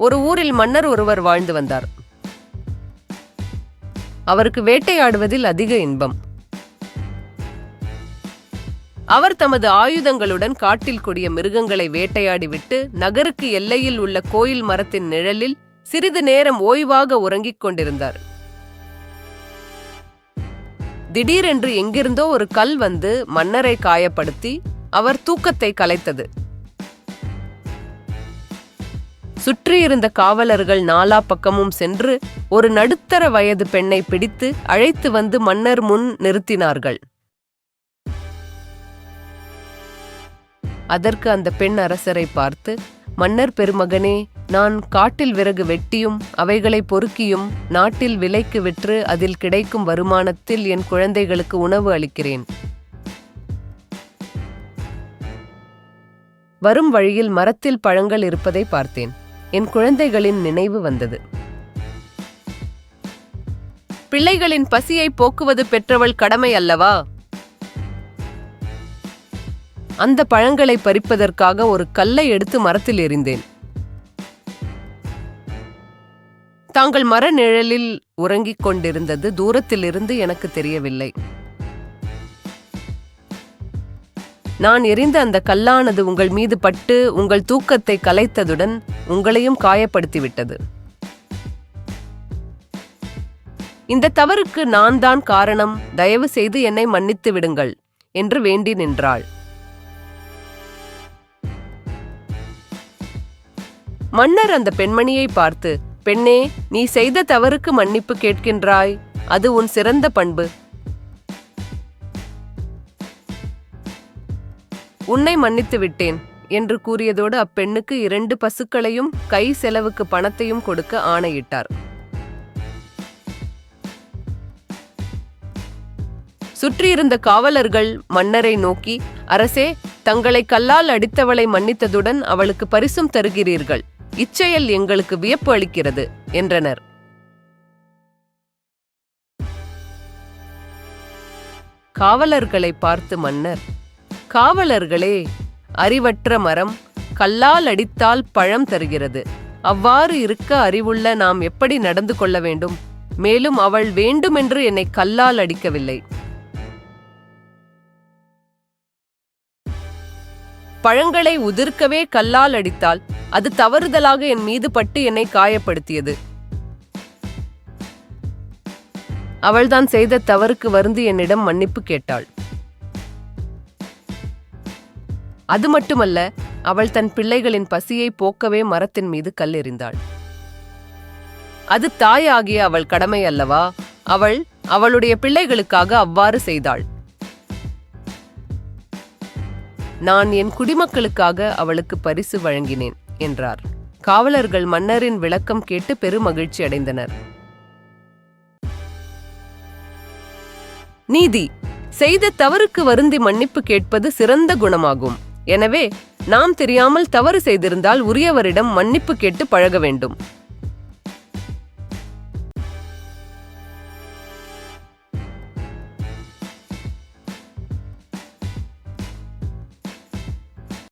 ஒரு ஊரில் மன்னர் ஒருவர் வாழ்ந்து வந்தார். அவருக்கு வேட்டையாடுவதில் அதிக இன்பம். அவர் தமது ஆயுதங்களுடன் காட்டில் கொடிய மிருகங்களை வேட்டையாடிவிட்டு நகருக்கு எல்லையில் உள்ள கோயில் மரத்தின் நிழலில் சிறிது நேரம் ஓய்வாக உறங்கிக் கொண்டிருந்தார். திடீரென்று எங்கிருந்தோ ஒரு கல் வந்து மன்னரை காயப்படுத்தி அவர் தூக்கத்தை கலைத்தது. சுற்றியிருந்த காவலர்கள் நாலா பக்கமும் சென்று ஒரு நடுத்தர வயது பெண்ணை பிடித்து அழைத்து வந்து மன்னர் முன் நிறுத்தினார்கள். அதற்கு அந்த பெண் அரசரை பார்த்து, மன்னர் பெருமகனே, நான் காட்டில் விறகு வெட்டியும் அவைகளை பொறுக்கியும் நாட்டில் விலைக்கு விற்று அதில் கிடைக்கும் வருமானத்தில் என் குழந்தைகளுக்கு உணவு அளிக்கிறேன். வரும் வழியில் மரத்தில் பழங்கள் இருப்பதை பார்த்தேன். என் குழந்தைகளின் நினைவு வந்தது. பிள்ளைகளின் பசியை போக்குவது பெற்றவள் கடமை அல்லவா? அந்த பழங்களை பறிப்பதற்காக ஒரு கல்லை எடுத்து மரத்தில் எறிந்தேன். தாங்கள் மர நிழலில் உறங்கிக் கொண்டிருந்தது தூரத்திலிருந்து எனக்கு தெரியவில்லை. நான் எறிந்த அந்த கல்லானது உங்கள் மீது பட்டு உங்கள் தூக்கத்தை கலைத்ததுடன் உங்களையும் காயப்படுத்திவிட்டது. இந்த தவறுக்கு நான் தான் காரணம். தயவு செய்து என்னை மன்னித்து விடுங்கள் என்று வேண்டி நின்றாள். மன்னர் அந்த பெண்மணியை பார்த்து, பெண்ணே, நீ செய்த தவறுக்கு மன்னிப்பு கேட்கின்றாய். அது உன் சிறந்த பண்பு. உன்னை மன்னித்து விட்டேன் என்று கூறியதோடு அப்பெண்ணுக்கு 2 பசுக்களையும் கை செலவுக்கு பணத்தையும் கொடுக்க ஆணையிட்டார். சுற்றியிருந்த காவலர்கள் மன்னரை நோக்கி, அரசே, தங்களை கல்லால் அடித்தவளை மன்னித்ததுடன் அவளுக்கு பரிசும் தருகிறீர்கள். இச்செயல் எங்களுக்கு வியப்பு அளிக்கிறது என்றனர். காவலர்களை பார்த்து மன்னர், காவலர்களே, அறிவற்ற மரம் கல்லால் அடித்தால் பழம் தருகிறது. அவ்வாறு இருக்க அறிவுள்ள நாம் எப்படி நடந்து கொள்ள வேண்டும்? மேலும் அவள் வேண்டுமென்று என்னை கல்லால் அடிக்கவில்லை. பழங்களை உதிர்க்கவே கல்லால் அடித்தால் அது தவறுதலாக என் மீது பட்டு என்னை காயப்படுத்தியது. அவள்தான் செய்த தவறுக்கு வருந்தி என்னிடம் மன்னிப்பு கேட்டாள். அது மட்டுமல்ல, அவள் தன் பிள்ளைகளின் பசியை போக்கவே மரத்தின் மீது கல் எறிந்தாள். அது தாயாகிய அவள் கடமை அல்லவா? அவள் அவளுடைய பிள்ளைகளுக்காக அவ்வாறு செய்தாள். நான் என் குடிமக்களுக்காக அவளுக்கு பரிசு வழங்கினேன் என்றார். காவலர்கள் மன்னரின் விளக்கம் கேட்டு பெருமகிழ்ச்சி அடைந்தனர். நீதி: செய்த தவறுக்கு வருந்தி மன்னிப்பு கேட்பது சிறந்த குணமாகும். எனவே நாம் தெரியாமல் தவறு செய்திருந்தால் உரியவரிடம் மன்னிப்பு கேட்டு பழக வேண்டும்.